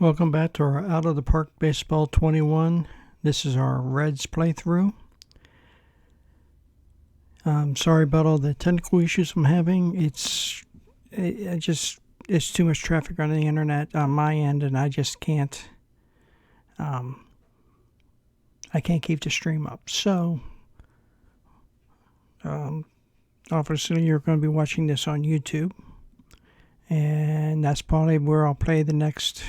Welcome back to our Out of the Park Baseball 21. This is our Reds playthrough. Sorry about all the technical issues I'm having. It's too much traffic on the internet on my end, and I just can't. I can't keep the stream up. So, obviously, you're going to be watching this on YouTube, and that's probably where I'll play the next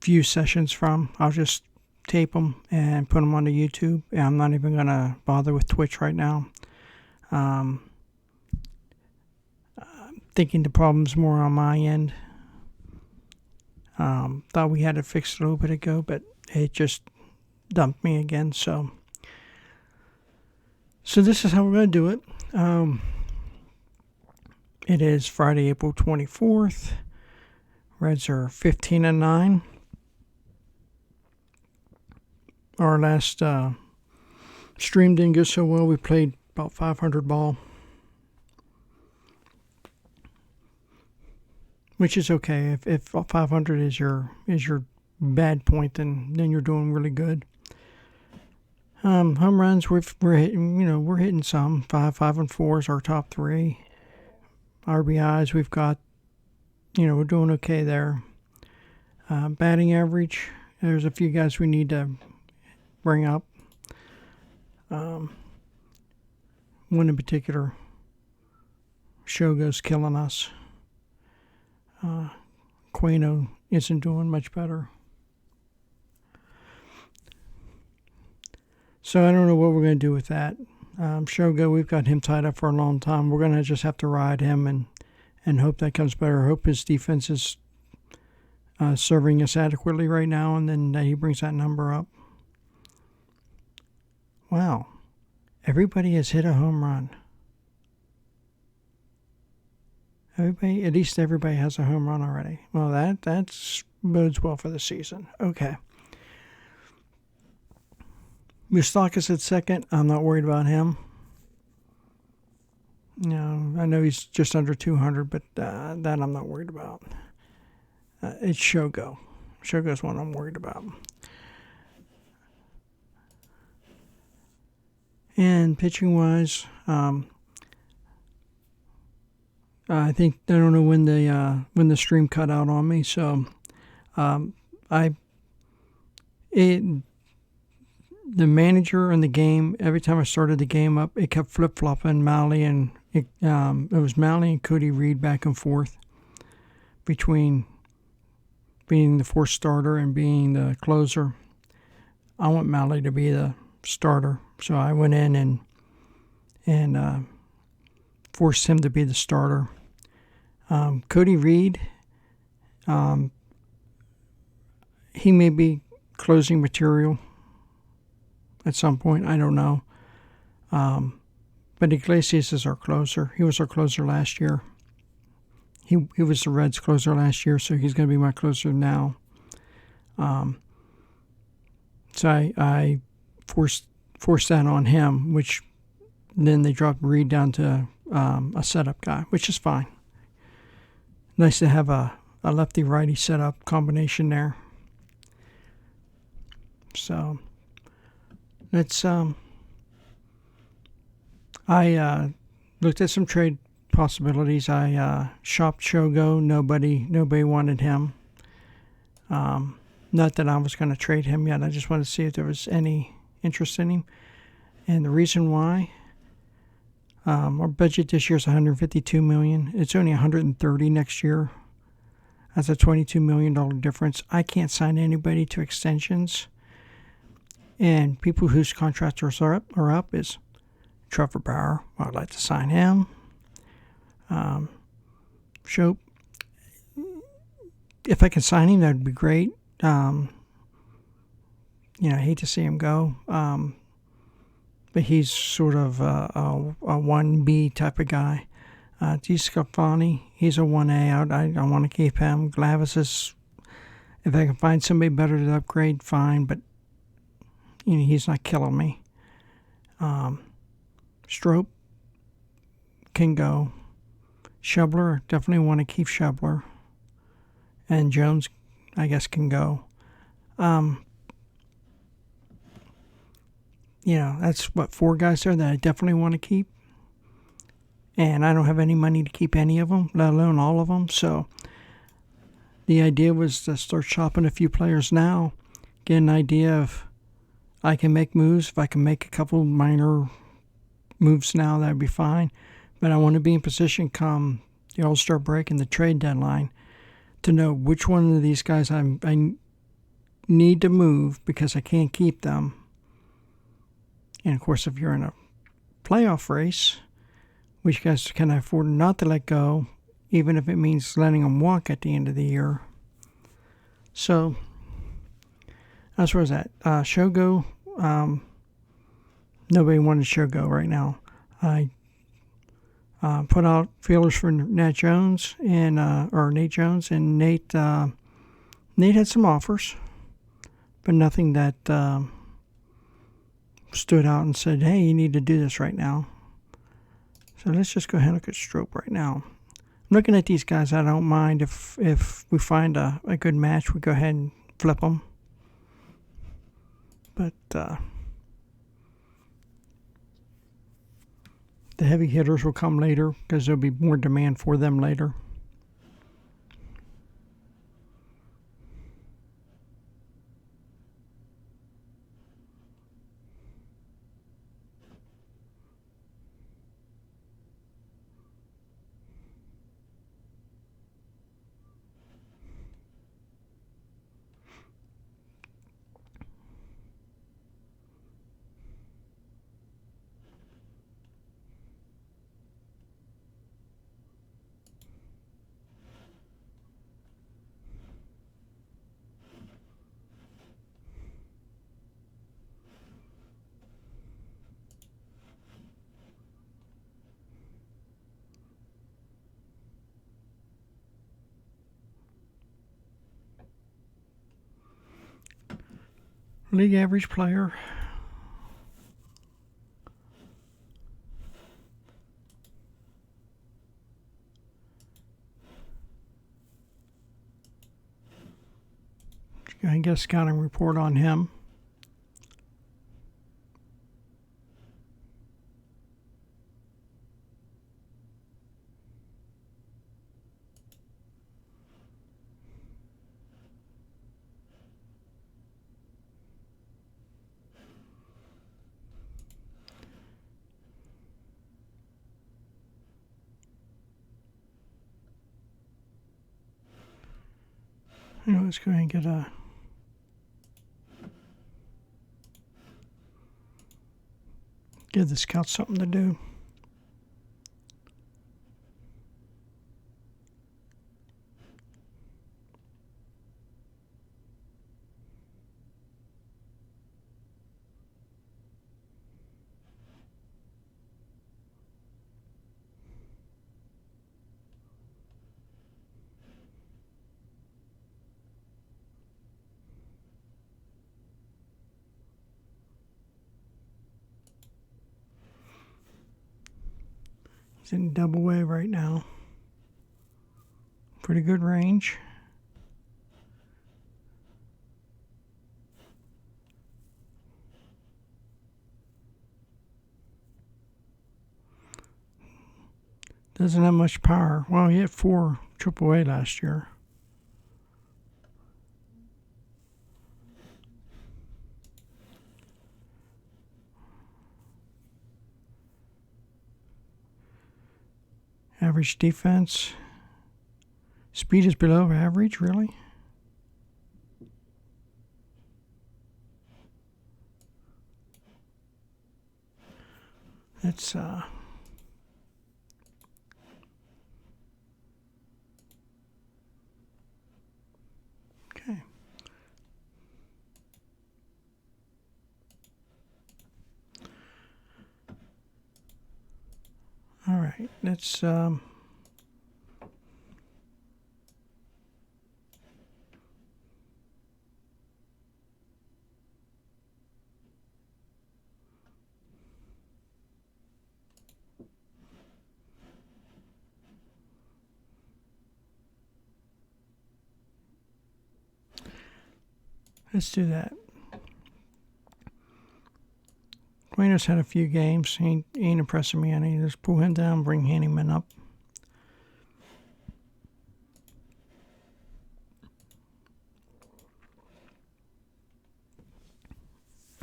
few sessions from. I'll just tape them and put them onto YouTube. And I'm not even going to bother with Twitch right now. I'm thinking the problem's more on my end. Thought we had it fixed a little bit ago, but it just dumped me again. So this is how we're going to do it. It is Friday, April 24th. Reds are 15-9. Our last stream didn't go so well. We played about 500 ball, which is okay. If 500 is your bad point, then you're doing really good. Home runs, we're hitting. We're hitting some. 5 and 4 is our top three. RBIs, we've got. We're doing okay there. Batting average, there's a few guys we need to bring up. One in particular, Shogo's killing us. Quano isn't doing much better. So I don't know what we're going to do with that. Shogo, we've got him tied up for a long time. We're going to just have to ride him and hope that comes better. Hope his defense is serving us adequately right now, and then he brings that number up. Wow. Everybody has hit a home run. At least everybody has a home run already. Well, that bodes well for the season. Okay. Moustakas at second. I'm not worried about him. I know he's just under 200, but that I'm not worried about. It's Shogo. Shogo's one I'm worried about. And pitching wise, I don't know when the stream cut out on me, so the manager in the game, every time I started the game up, it kept flip flopping Malley and it was Malley and Cody Reed back and forth between being the fourth starter and being the closer. I want Malley to be the starter, so I went in and forced him to be the starter. Cody Reed, he may be closing material at some point. I don't know. But Iglesias is our closer. He was our closer last year. He was the Reds' closer last year, so he's going to be my closer now. So I forced that on him, which then they dropped Reed down to a setup guy, which is fine. Nice to have a lefty-righty setup combination there. So let's I looked at some trade possibilities. I shopped Shogo. Nobody wanted him. Not that I was going to trade him yet. I just wanted to see if there was any interest in him. And the reason why, our budget this year is $152 million. It's only $130 next year. That's a $22 million difference. I can't sign anybody to extensions. And people whose contracts are up is Trevor Bauer. I'd like to sign him. Shope. If I can sign him, that would be great. I hate to see him go. But he's sort of a 1B type of guy. DeSclafani, he's a 1A. I want to keep him. Glavis is, if I can find somebody better to upgrade, fine. But he's not killing me. Strope can go. Shubler, definitely want to keep Shubler. and Jones, I guess, can go. That's what, 4 guys there that I definitely want to keep. And I don't have any money to keep any of them, let alone all of them. So the idea was to start shopping a few players now, get an idea of I can make moves. If I can make a couple minor moves now, that'd be fine. But I want to be in position come the All-Star break and the trade deadline to know which one of these guys I need to move because I can't keep them. And of course, if you're in a playoff race, which guys can I afford not to let go, even if it means letting them walk at the end of the year. So that's where it's at. Shogo, nobody wanted Shogo right now. I put out feelers for Nate Jones and Nate had some offers, but nothing that stood out and said, hey, you need to do this right now. So let's just go ahead and look at Strope right now. I'm looking at these guys. I don't mind if we find a good match, we go ahead and flip them. But the heavy hitters will come later because there'll be more demand for them later. League average player. I guess scouting report on him. Let's go ahead and give the scouts something to do. He's in double A right now. Pretty good range. Doesn't have much power. Well, he had 4 AAA last year. Average defense. Speed is below average, really? That's okay. All right, let's Let's do that. Quino's had a few games. He ain't impressing me any. Just pull him down, bring Handyman up.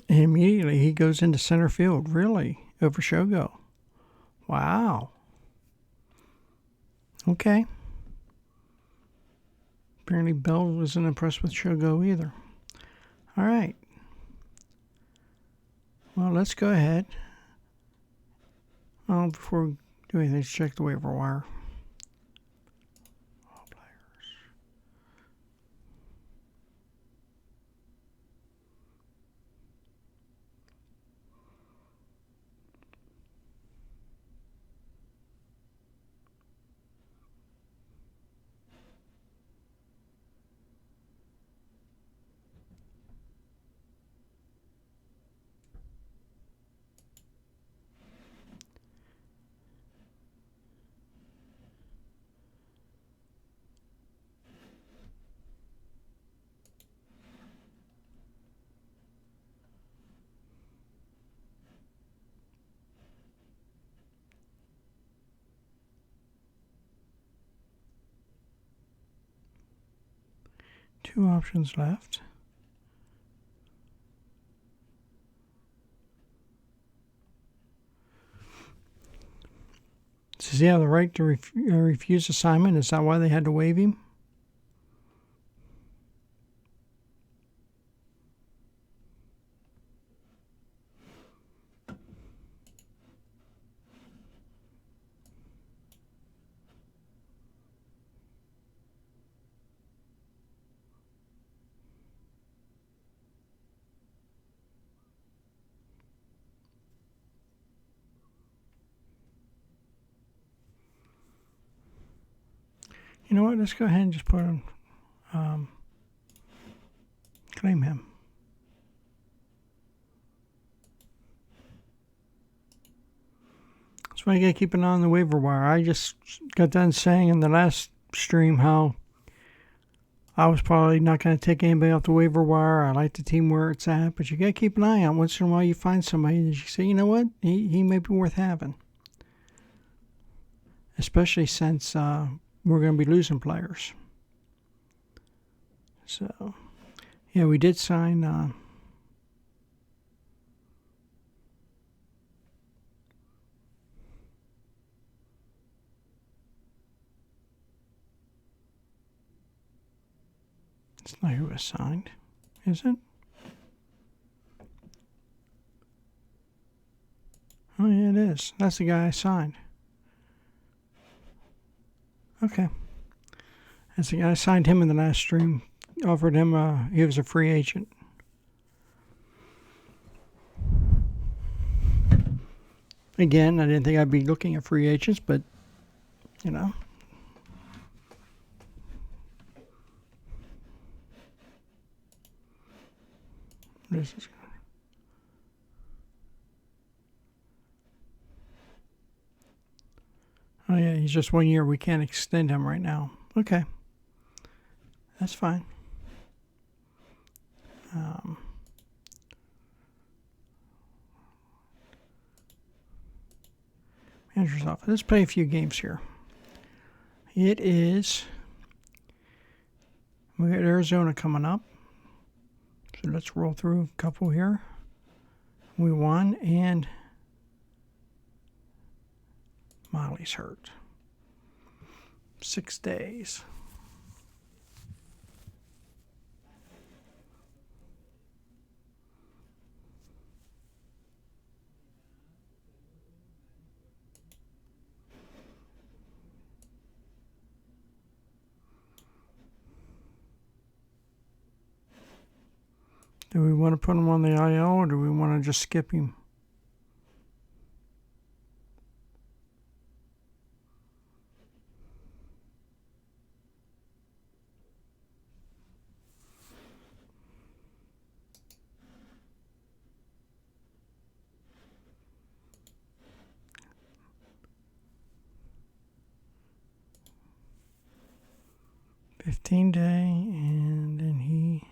And immediately he goes into center field. Really? Over Shogo. Wow. Okay. Apparently Bell wasn't impressed with Shogo either. All right. Well, let's go ahead. Oh, before we do anything, let's check the waiver wire. All players. Two options left. Does he have the right to refuse assignment? Is that why they had to waive him? You know what? Let's go ahead and just put him, claim him. That's why you gotta keep an eye on the waiver wire. I just got done saying in the last stream how I was probably not going to take anybody off the waiver wire. I like the team where it's at, but you got to keep an eye on. Once in a while you find somebody that you say, you know what, he may be worth having. Especially since we're going to be losing players. So, yeah, we did sign... It's not who was signed, is it? Oh, yeah, it is. That's the guy I signed. Okay. That's the guy I signed him in the last stream. Offered him, he was a free agent. Again, I didn't think I'd be looking at free agents, but, you know. This is... Oh, yeah, he's just 1 year. We can't extend him right now. Okay. That's fine. Manager's office. Let's play a few games here. It is... We got Arizona coming up. So let's roll through a couple here. We won, and Molly's hurt. 6 days. Do we want to put him on the IL, or do we want to just skip him? $15-day, and then he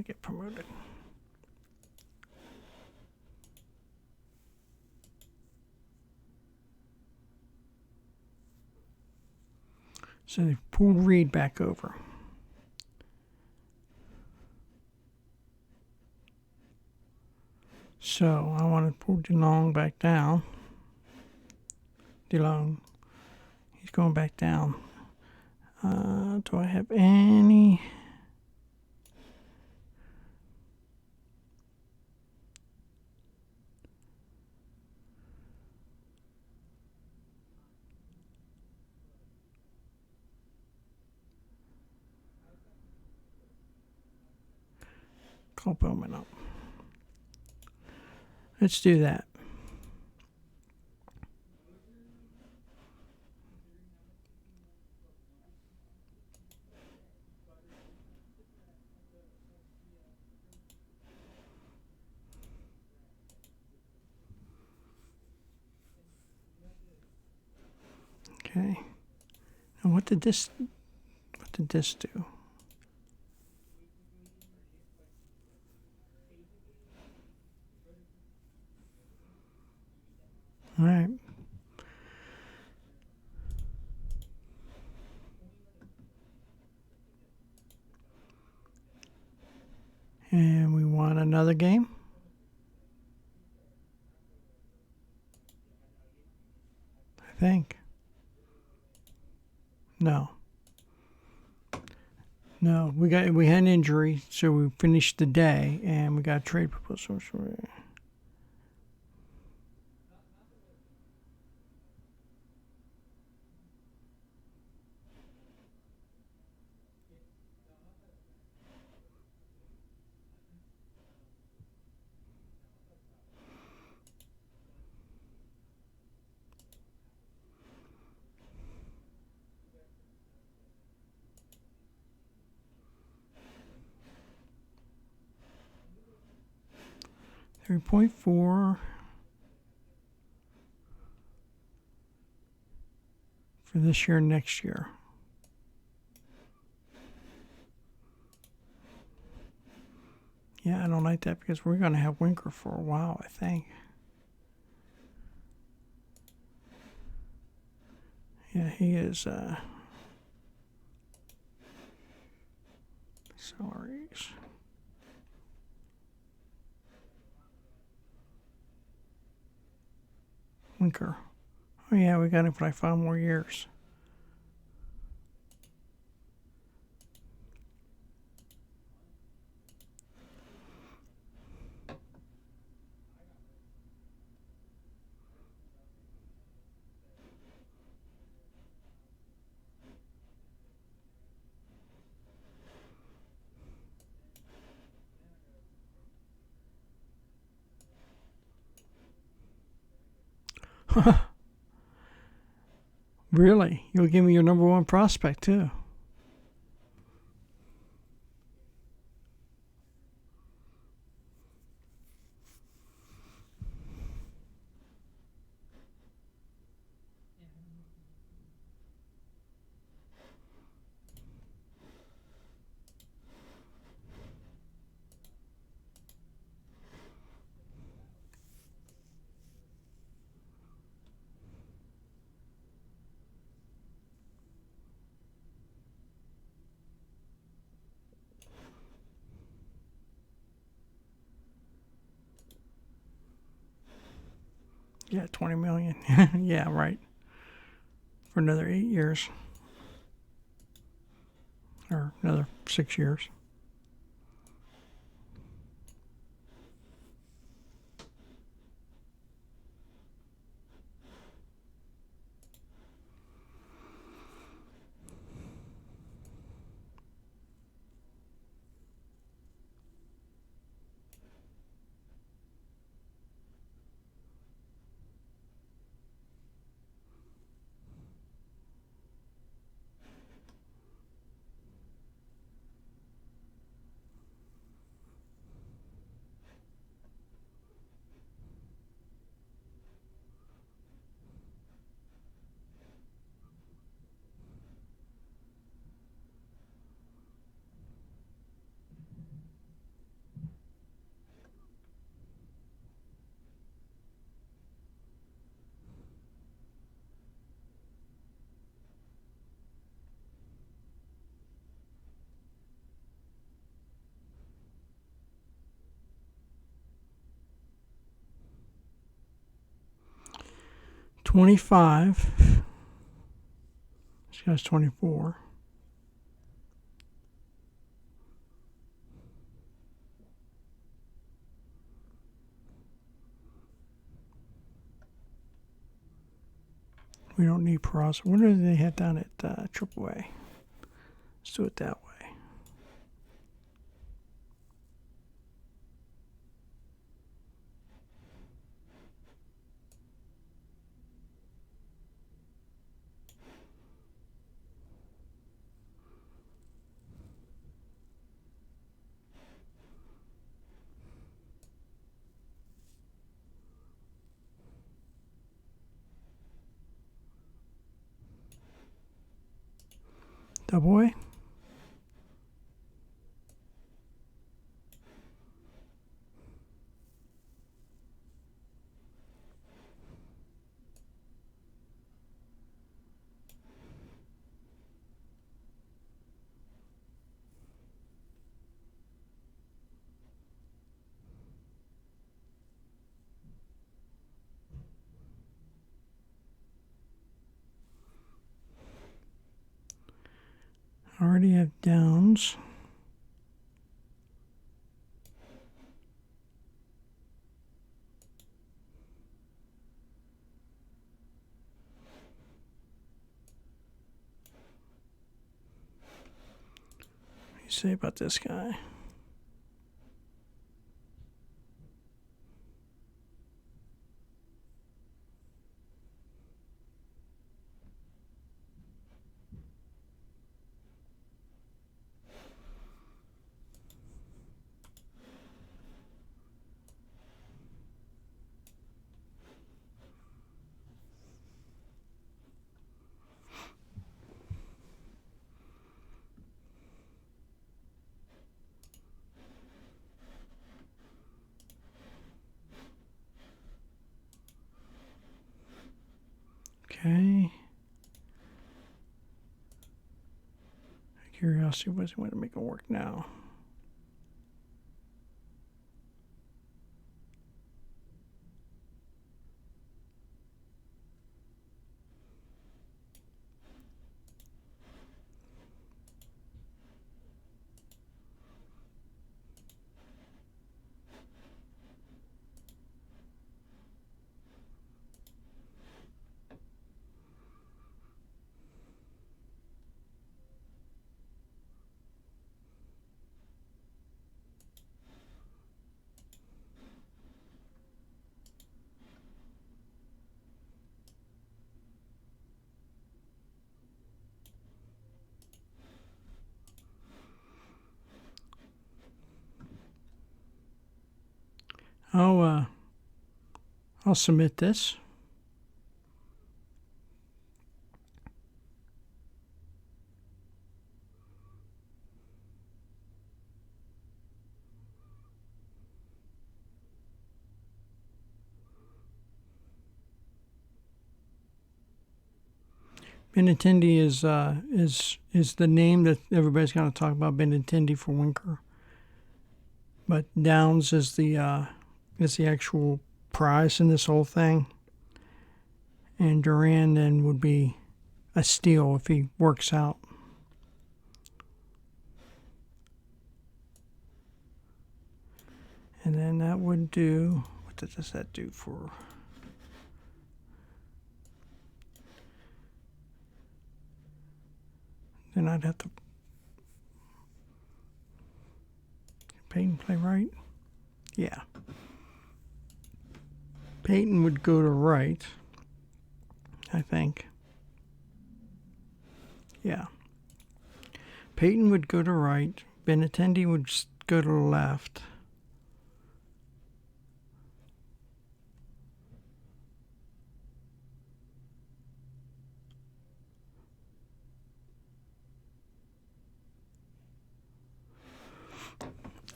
going to get promoted. So they pulled Reed back over. So I want to pull DeLong back down. DeLong. He's going back down. Do I have any? Call Bowman up. Let's do that. Okay. And what did this do? All right. And we want another game. I think. No. No, we had an injury, so we finished the day, and we got a trade proposal. 3.4 for this year, next year. Yeah, I don't like that because we're going to have Winker for a while, I think. Yeah, he is salaries. Winker. Oh yeah, we got him for like 5 more years. Really? You'll give me your number 1 prospect too? Yeah, 20 million. Yeah, right. For another 8 years. Or another 6 years. 25. This guy's 24. We don't need Peraza. What do they have down at AAA? Let's do it that way. Double A. I already have downs. What do you say about this guy? Okay. Curiosity was going to make it work now. I'll submit this. Benintendi is the name that everybody's going to talk about. Benintendi for Winker, but Downs is the actual prize in this whole thing, and Duran then would be a steal if he works out. And then that would do. What does that do for? Then I'd have to Peyton play right. Yeah. Peyton would go to right, I think. Yeah. Peyton would go to right. Benintendi would go to the left.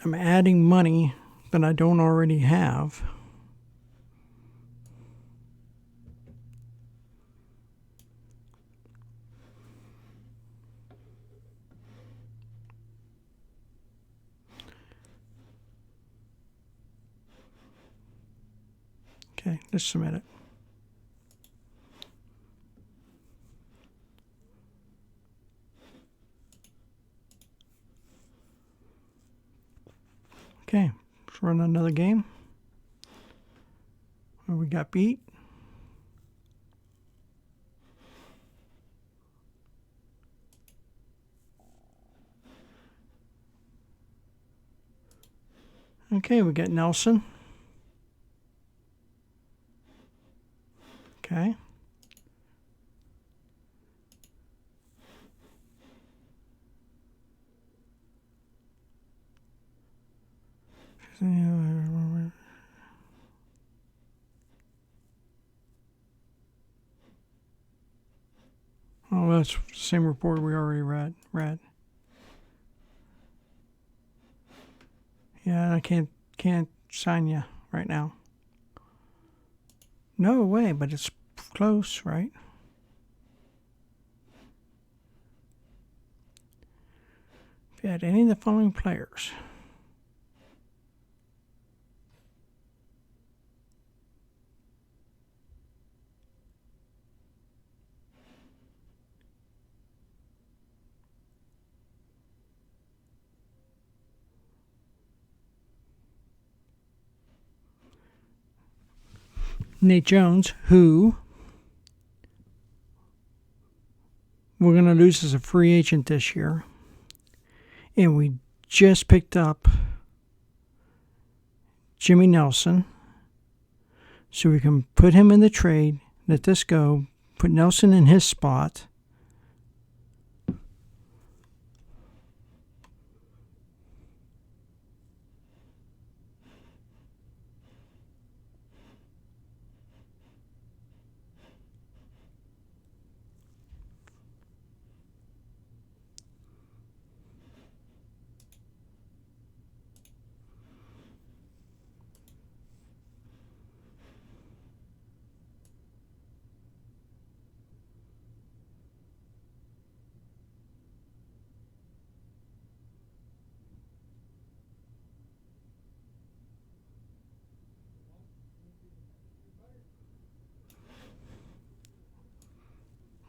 I'm adding money that I don't already have. Okay, let's submit it. Okay, let's run another game where we got beat. Okay, we got Nelson. Okay. Oh, that's the same report we already read. Yeah, I can't sign you right now. No way, but it's close, right? If you had any of the following players. Nate Jones, who we're going to lose as a free agent this year. And we just picked up Jimmy Nelson. So we can put him in the trade, let this go, put Nelson in his spot.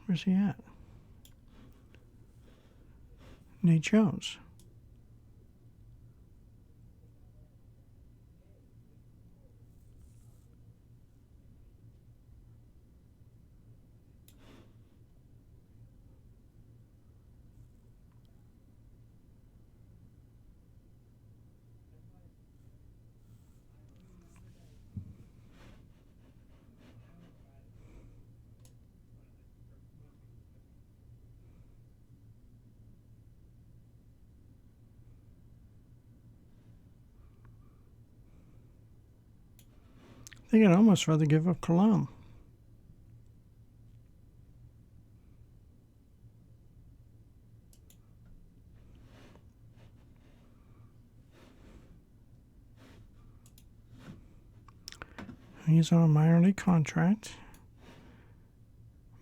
Where's he at? Nate Jones. I think I'd almost rather give up Cologne. He's on a minor league contract,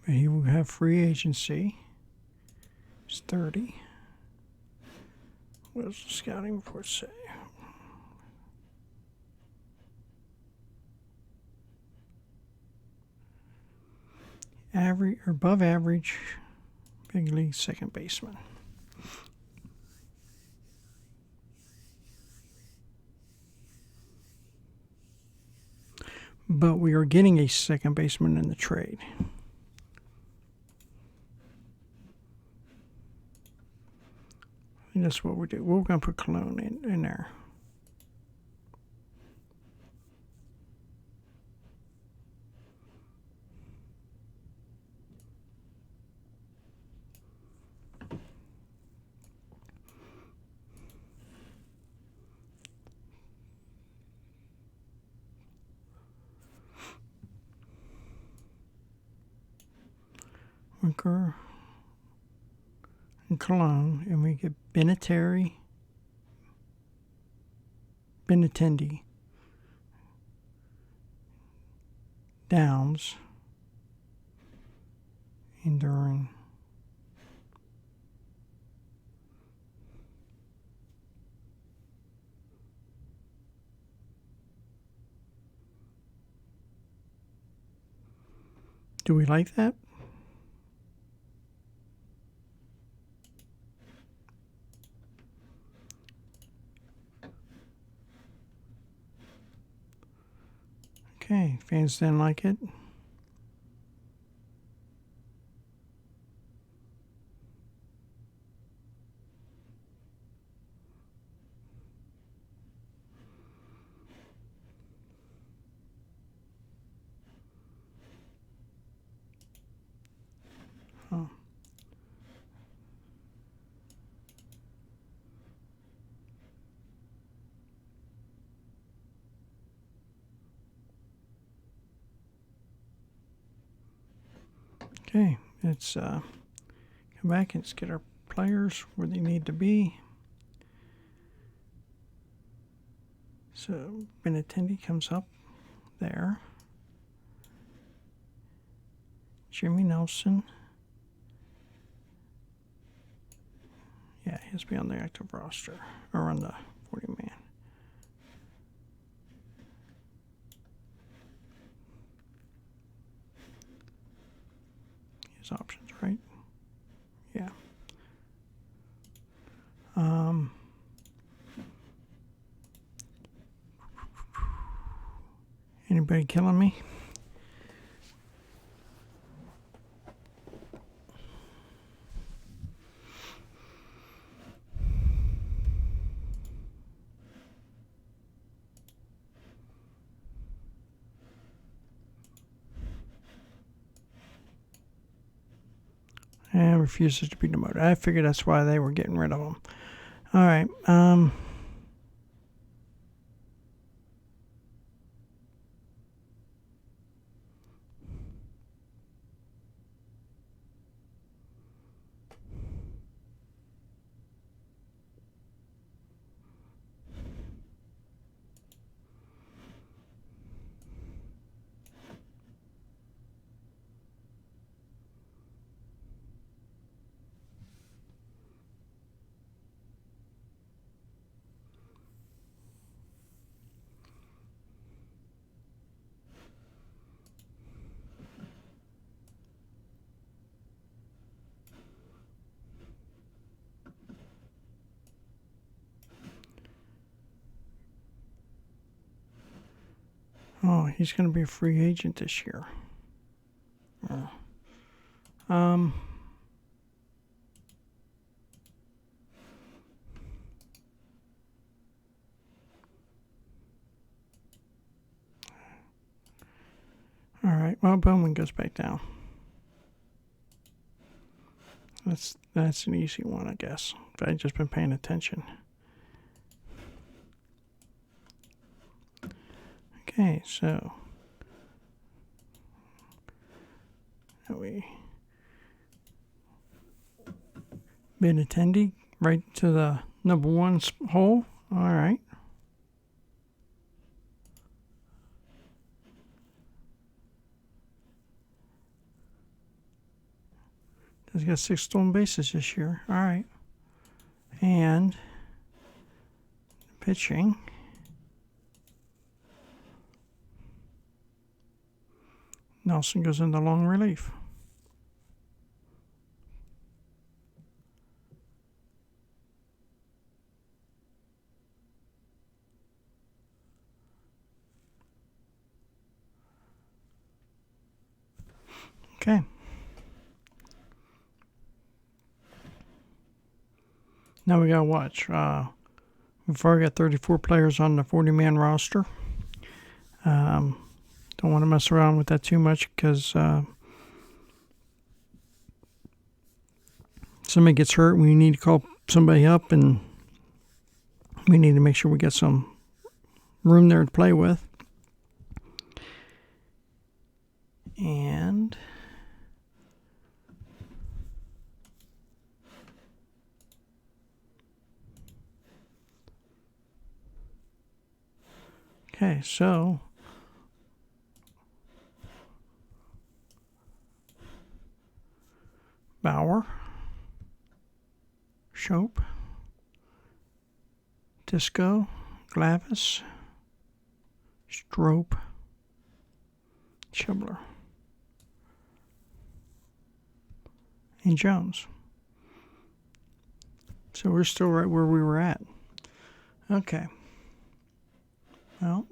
but he will have free agency. He's 30. What does the scouting report say? Average or above average big league second baseman. But we are getting a second baseman in the trade. And that's what we do. We're going to put Cologne in there. Winker and Cologne, and we get Benintendi, Downs, Enduring. Do we like that? Okay, fans didn't like it. Oh. Okay, let's come back and let's get our players where they need to be. So Benintendi comes up there. Jimmy Nelson. Yeah, he has to be on the active roster or on the 40-man. His options, right? Yeah. Anybody killing me? And refuses to be demoted. I figured that's why they were getting rid of him. All right. Oh, he's going to be a free agent this year. All right. Well, Bowman goes back down. That's an easy one, I guess. If I'd just been paying attention. Okay, so we Benintendi right to the number 1 hole. All right. He's got 6 stolen bases this year. All right. And pitching. Nelson goes into long relief. Okay. Now we got to watch. We've already got 34 players on the 40-man roster. Don't want to mess around with that too much because somebody gets hurt. We need to call somebody up, and we need to make sure we get some room there to play with. And okay, so Bauer, Shope, Disco, Glavis, Strope, Schubler, and Jones. So we're still right where we were at. Okay. Well,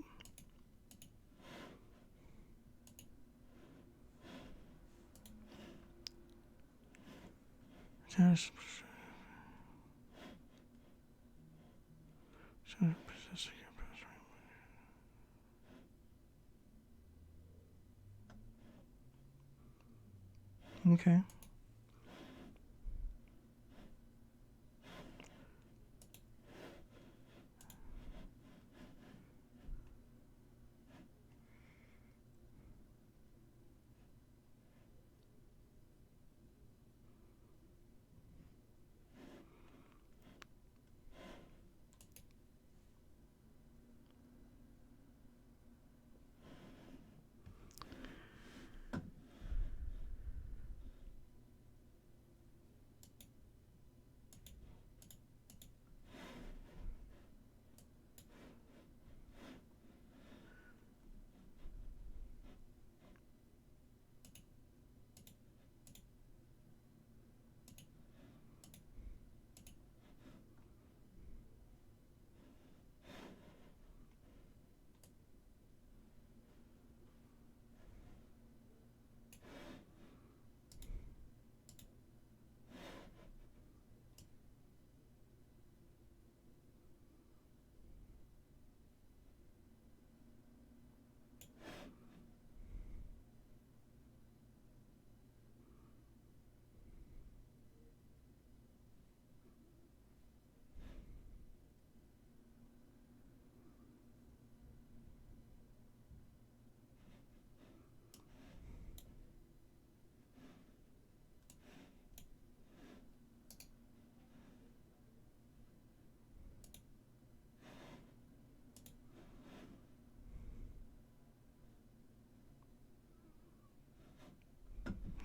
Okay.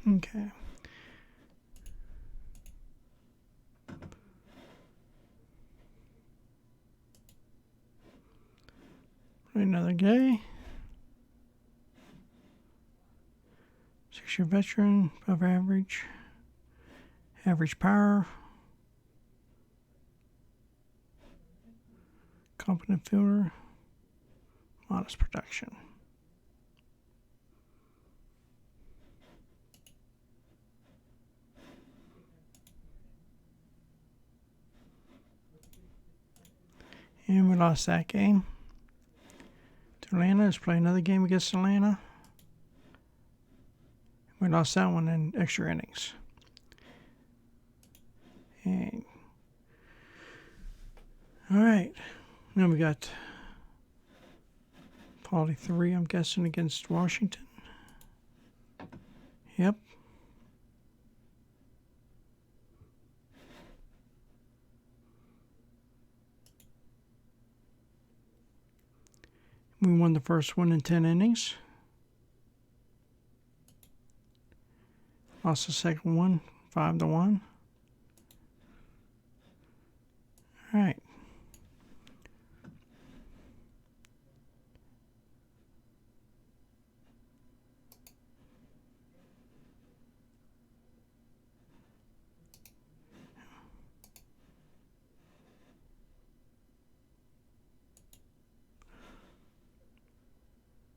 Okay. Another day. 6-year veteran, above average. Average power. Competent fielder. Modest production. And we lost that game to Atlanta. Let's play another game against Atlanta. We lost that one in extra innings. And all right, now we got quality 3, I'm guessing, against Washington. Yep. We won the first one in 10 innings. Lost the second one, 5-1. All right.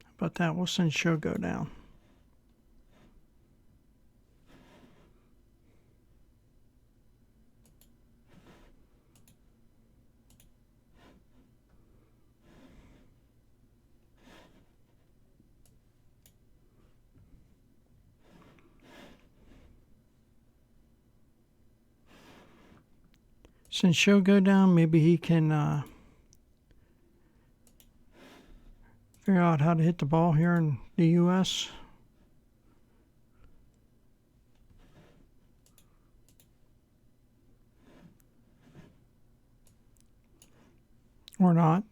How about that? We'll send Shogo down. Since Shogo down, maybe he can figure out how to hit the ball here in the U.S. Or not.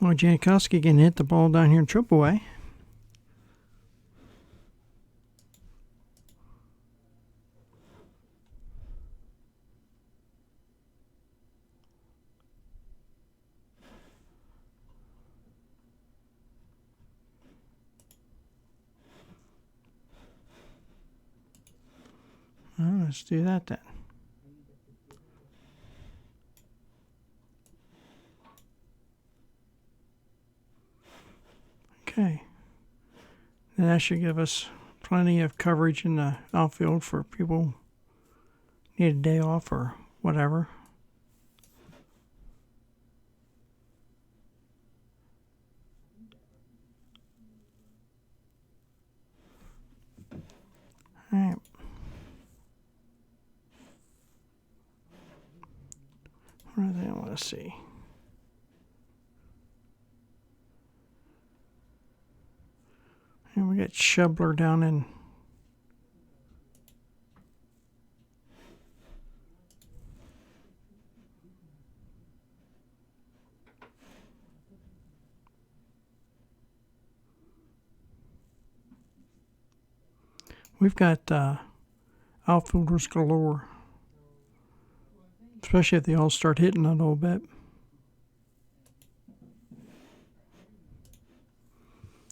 Well, Jankowski can hit the ball down here in AAA. Well, let's do that then. Okay. And that should give us plenty of coverage in the outfield for people who need a day off or whatever. All right. What do they want to see? And we got Shubler down in we've got outfielders galore, especially if they all start hitting a little bit.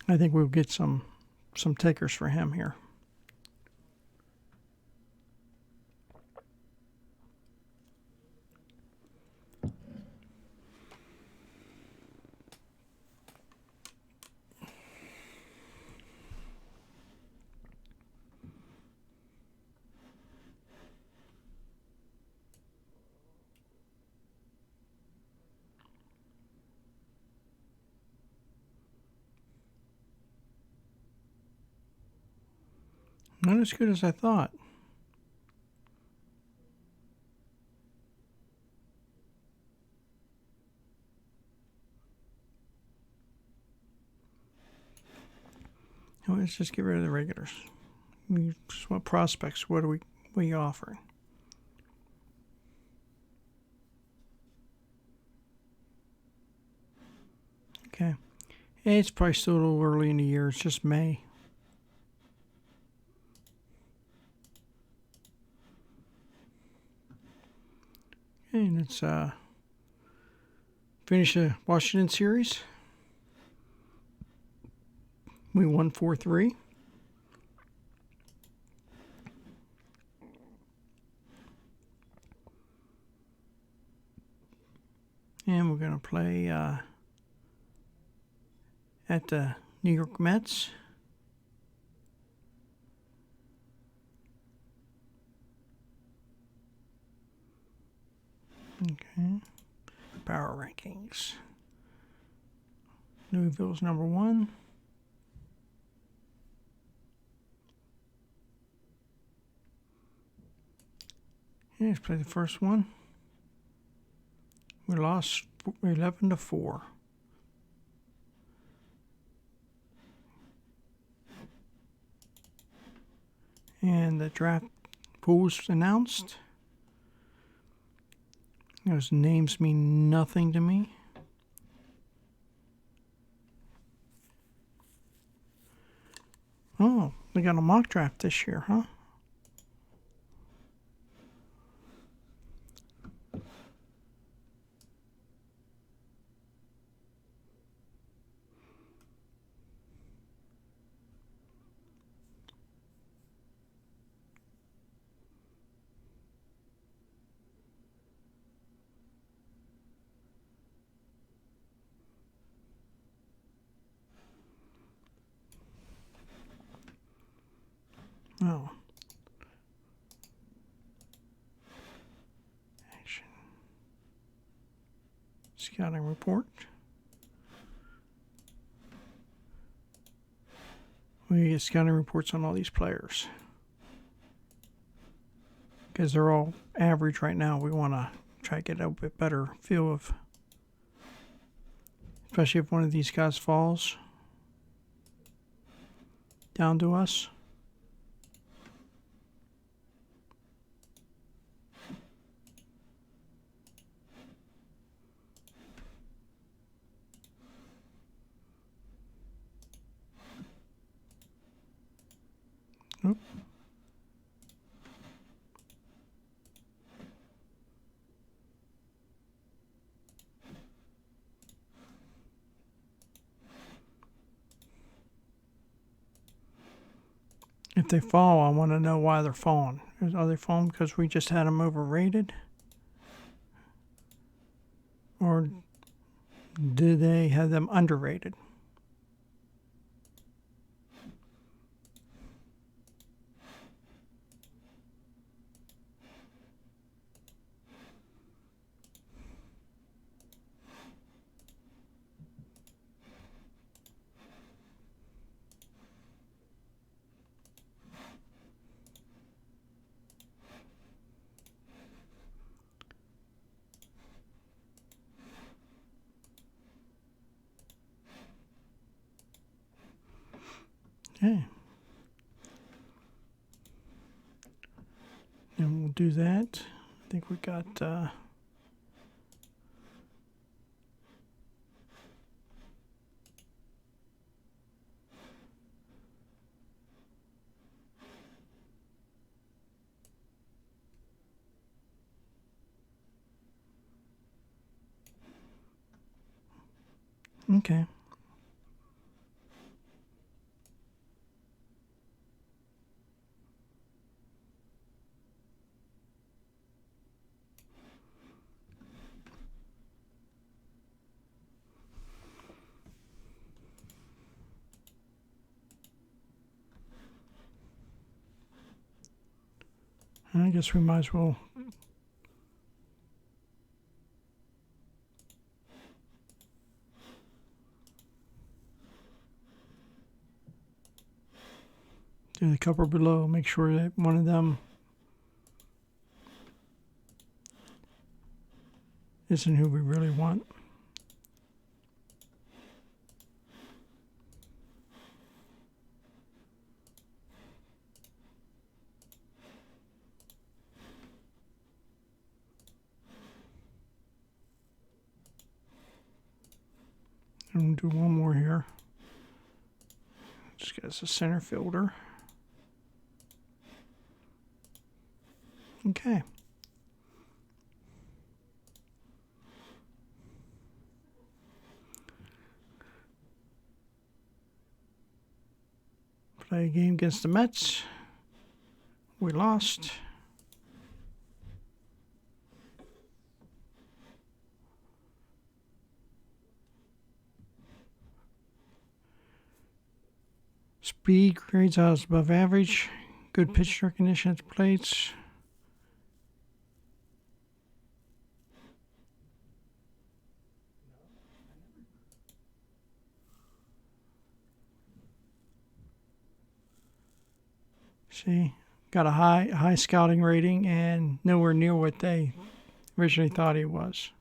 I think we'll get some takers for him here. Not as good as I thought. Let's just get rid of the regulars. We just want prospects. What are you offering? Okay. It's probably still a little early in the year. It's just May. Okay, let's finish the Washington series. We won 4-3. And we're going to play at the New York Mets. Okay. Power rankings. Louisville's number 1. Yeah, let's play the first one. We lost 11-4. And the draft pool's announced. Those names mean nothing to me. Oh, we got a mock draft this year, huh? Oh. Action. Scouting report. We get scouting reports on all these players. Because they're all average right now. We want to try to get a bit better feel of, especially if one of these guys falls down to us. Oop. If they fall, I want to know why they're falling. Are they falling because we just had them overrated? Or do they have them underrated? Okay. And we'll do that. I think we got okay. I guess we might as well do the cover below. Make sure that one of them isn't who we really want. And we'll do one more here. Just get us a center fielder. Okay. Play a game against the Mets. We lost. Speed grades out as above average. Good pitch recognition at the plates. See, got a high scouting rating and nowhere near what they originally thought he was.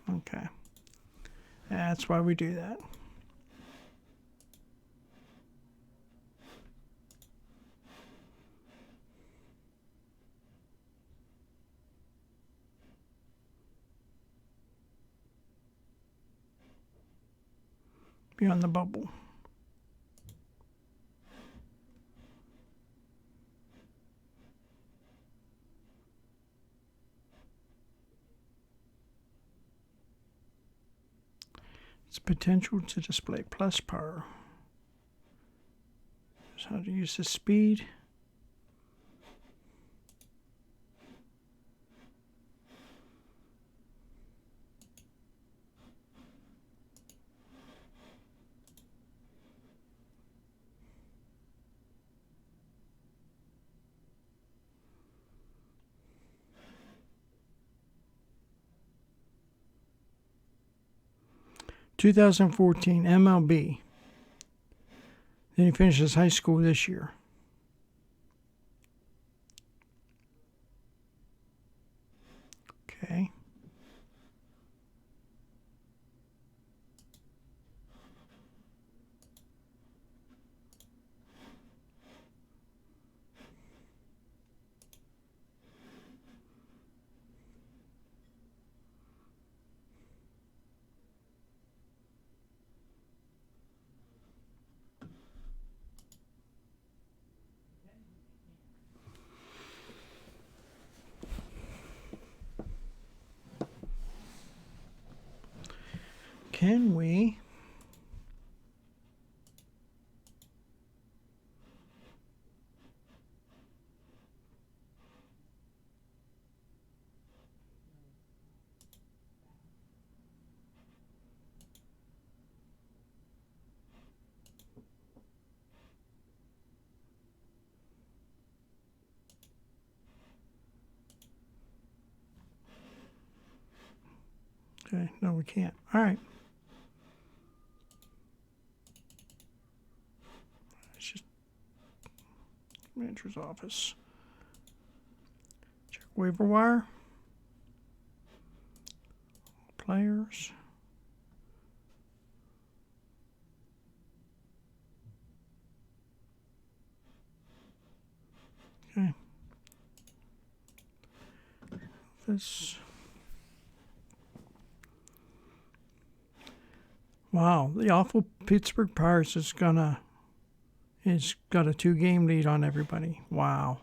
Okay. That's why we do that. Be on the bubble. Its potential to display plus power. Here's how to use the speed. (2014) MLB. Then he finishes high school this year. Okay. Can we okay, no we can't. All right. It's just manager's office. Check waiver wire. Players. this. Wow, the awful Pittsburgh Pirates is got a 2-game lead on everybody. Wow.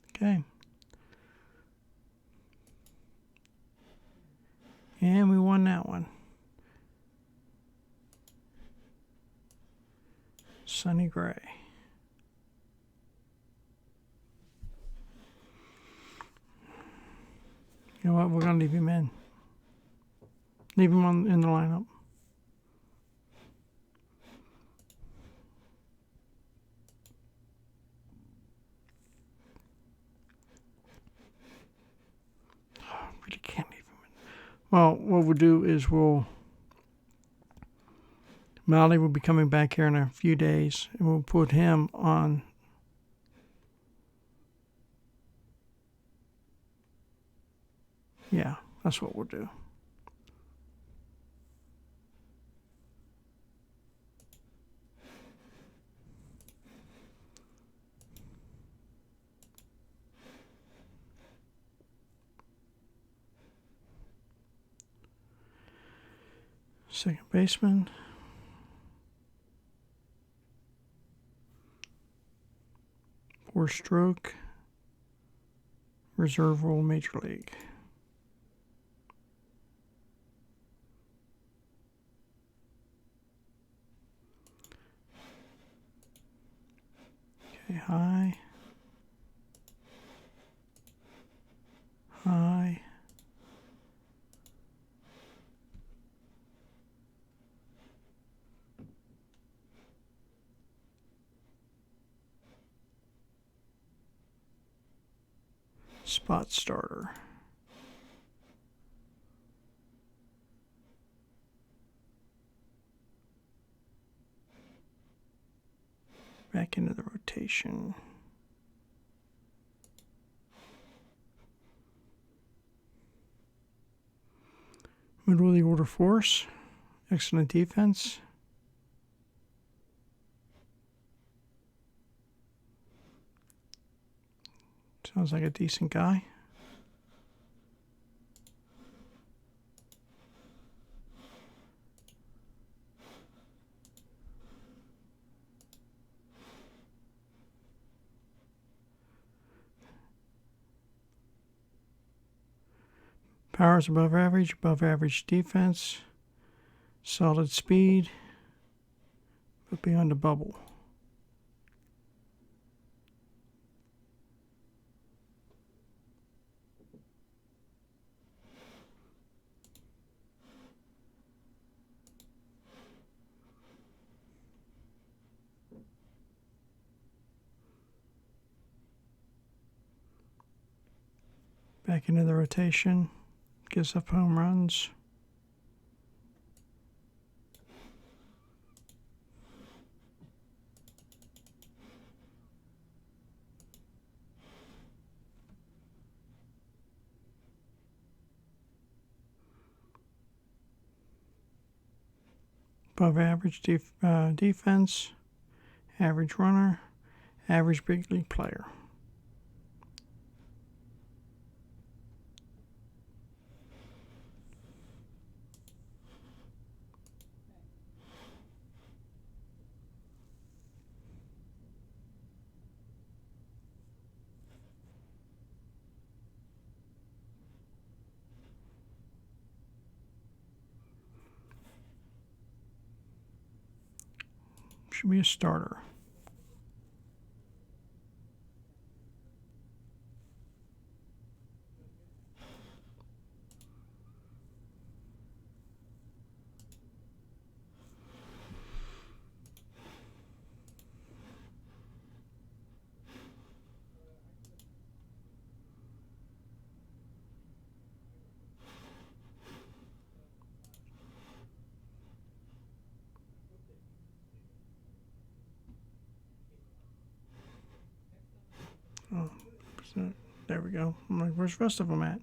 Okay. And we won that one. Sonny Gray. You know what? We're going to leave him in. Leave him in the lineup. Really can't leave him in. Well, what we'll do is Mally will be coming back here in a few days, and we'll put him on. Yeah, that's what we'll do. Second baseman. Four-stroke. Reserve role, Major League. Okay, high. High. Spot starter. Back into the rotation. Middle of the order force. Excellent defense. Sounds like a decent guy. Power's above average defense, solid speed, but beyond the bubble. Back into the rotation. Gives up home runs. Above average defense, average runner, average big league player. Should be a starter. Oh, there we go. I'm like, where's the rest of them at?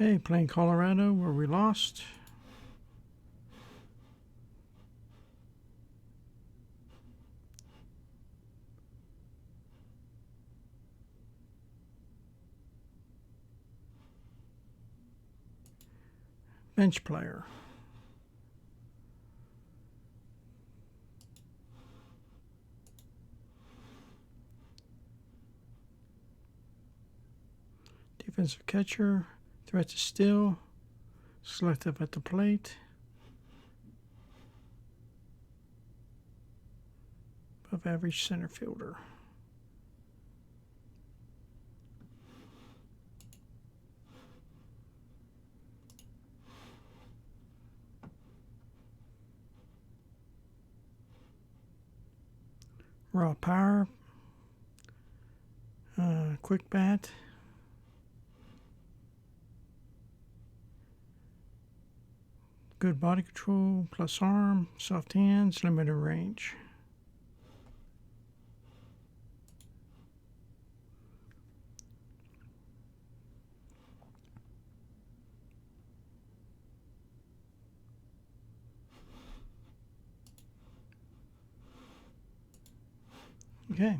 Okay, playing Colorado where we lost. Bench player. Defensive catcher. Threat to steal. Selective at the plate. Above average center fielder. Raw power. Quick bat. Good body control, plus arm, soft hands, limited range. Okay,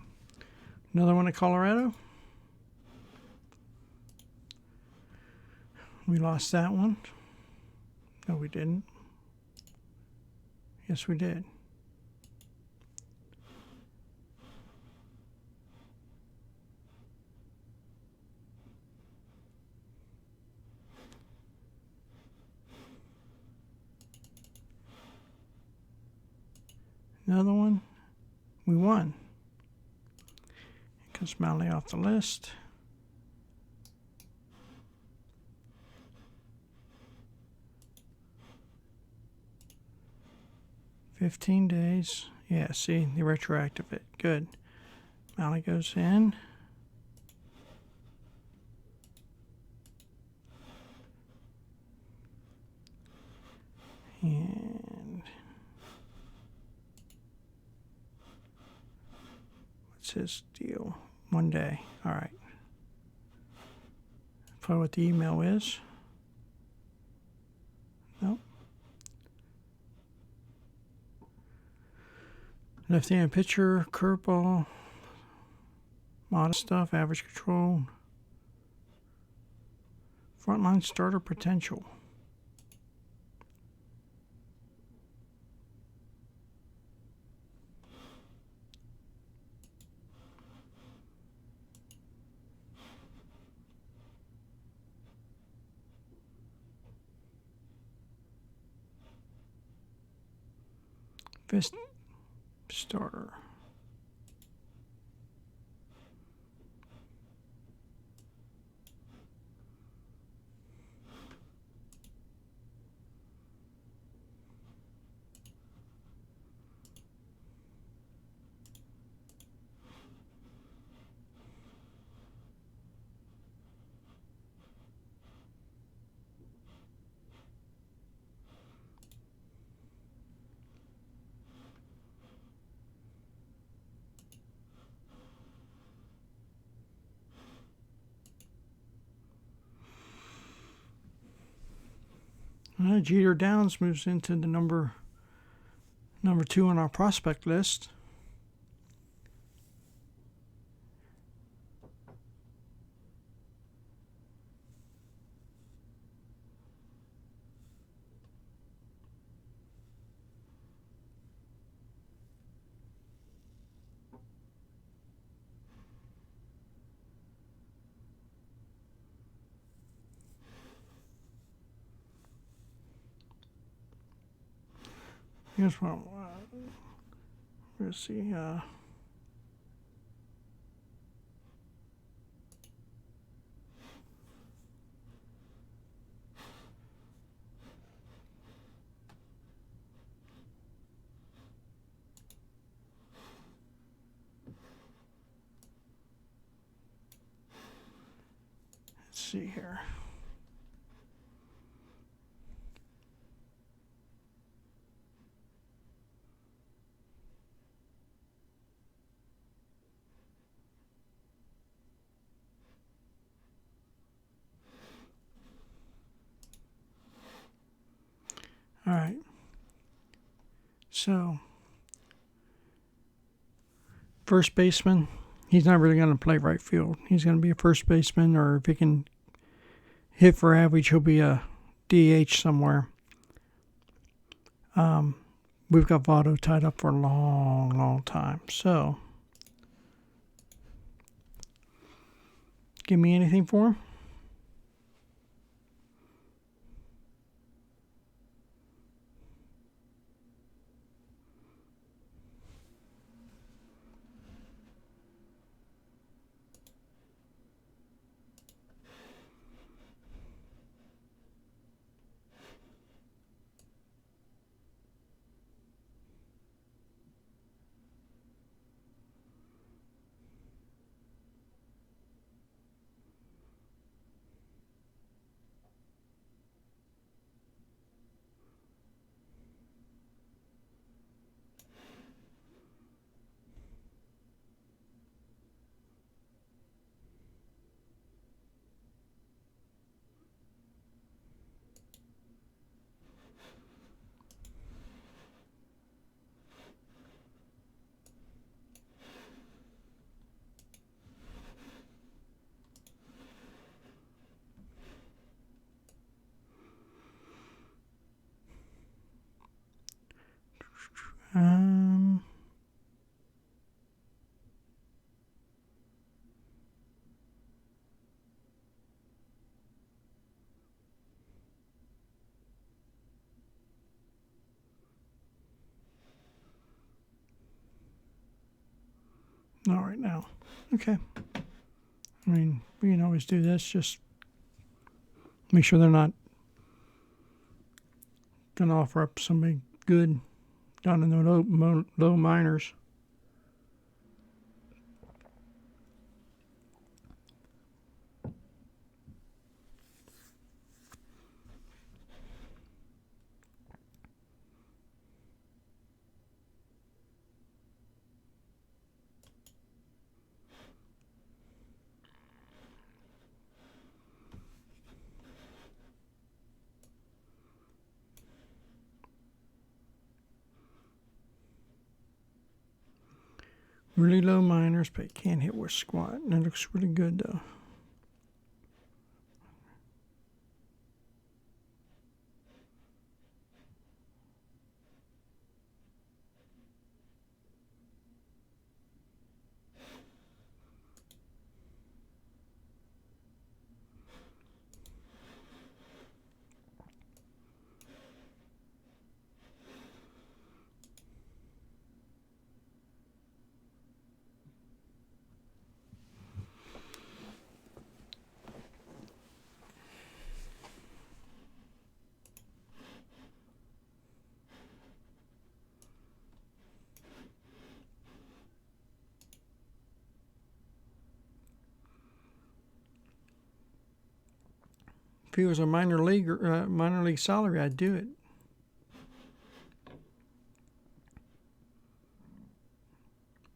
another one at Colorado. We lost that one. No, we didn't. Yes, we did. Another one. We won. It cuts Malley off the list. $15 days. Yeah, see, they retroactive it. Good. Malley goes in. And what's his deal? 1 day. All right. Find what the email is. Nope. Left-handed pitcher, curveball, modest stuff, average control, frontline starter potential. Fifth starter. Jeter Downs moves into the number 2 on our prospect list. Here's one. Let's see. Let's see here. All right. So, first baseman, he's not really going to play right field. He's going to be a first baseman, or if he can hit for average, he'll be a DH somewhere. We've got Votto tied up for a long, long time. So, give me anything for him. Not right now. Okay. I mean, we can always do this. Just make sure they're not going to offer up somebody good down in the low minors. Really low minors, but can't hit with squat. And that looks really good, though. If he was a minor league salary, I'd do it.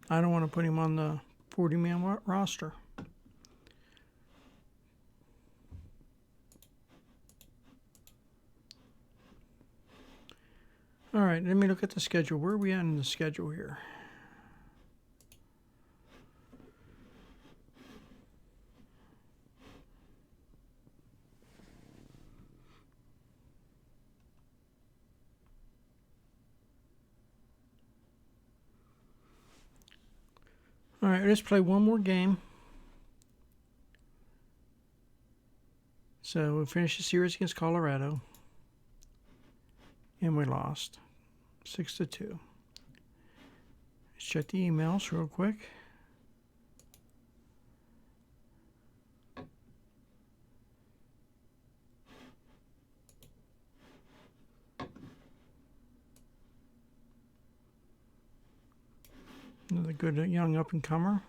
I don't want to put him on the 40-man roster. All right, let me look at the schedule. Where are we at in the schedule here? All right, let's play one more game. So we finished the series against Colorado, and we lost 6-2. Let's check the emails real quick. Another good young up-and-comer.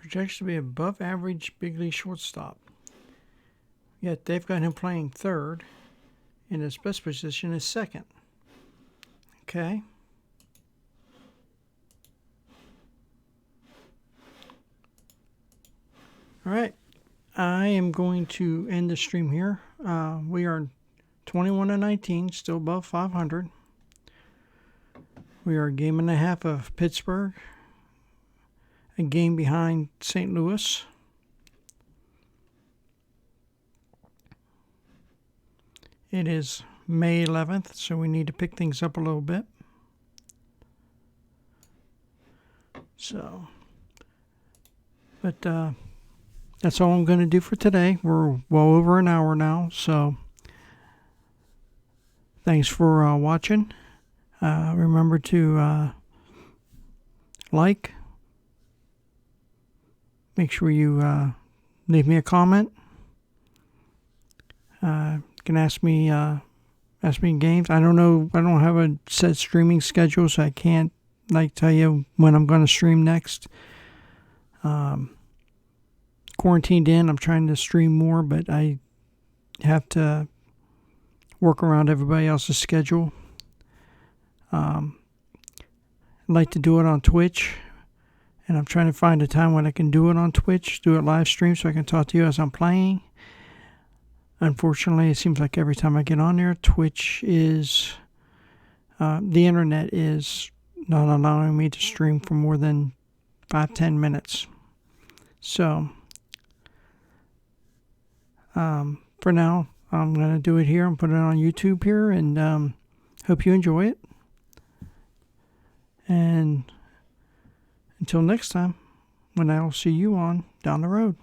projects to be above average big league shortstop. Yet they've got him playing third, and his best position is second. Okay. All right. I am going to end the stream here. We are 21-19, still above 500. We are a game and a half of Pittsburgh, a game behind St. Louis. It is May 11th, so we need to pick things up a little bit. So, but that's all I'm going to do for today. We're well over an hour now, so thanks for watching. Remember to like. Make sure you leave me a comment. You can ask me games. I don't know. I don't have a set streaming schedule, so I can't tell you when I'm going to stream next. Quarantined in, I'm trying to stream more, but I have to work around everybody else's schedule. I'd like to do it on Twitch, and I'm trying to find a time when I can do it on Twitch, do it live stream so I can talk to you as I'm playing. Unfortunately, it seems like every time I get on there, Twitch is, the internet is not allowing me to stream for more than 5-10 minutes. So, for now, I'm going to do it here and put it on YouTube here, and hope you enjoy it. And until next time, when I'll see you on down the road.